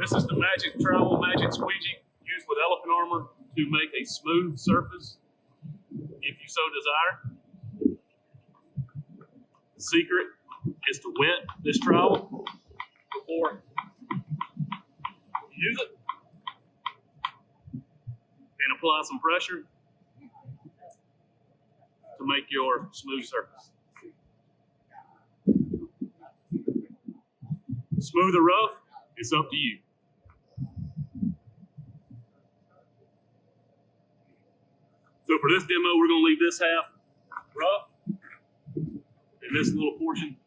This is the Magic Trowel, Magic Squeegee, used with elephant armor to make a smooth surface, if you so desire. The secret is to wet this trowel before you use it, and apply some pressure to make your smooth surface. Smooth or rough, it's up to you. So for this demo, we're going to leave this half rough and this little portion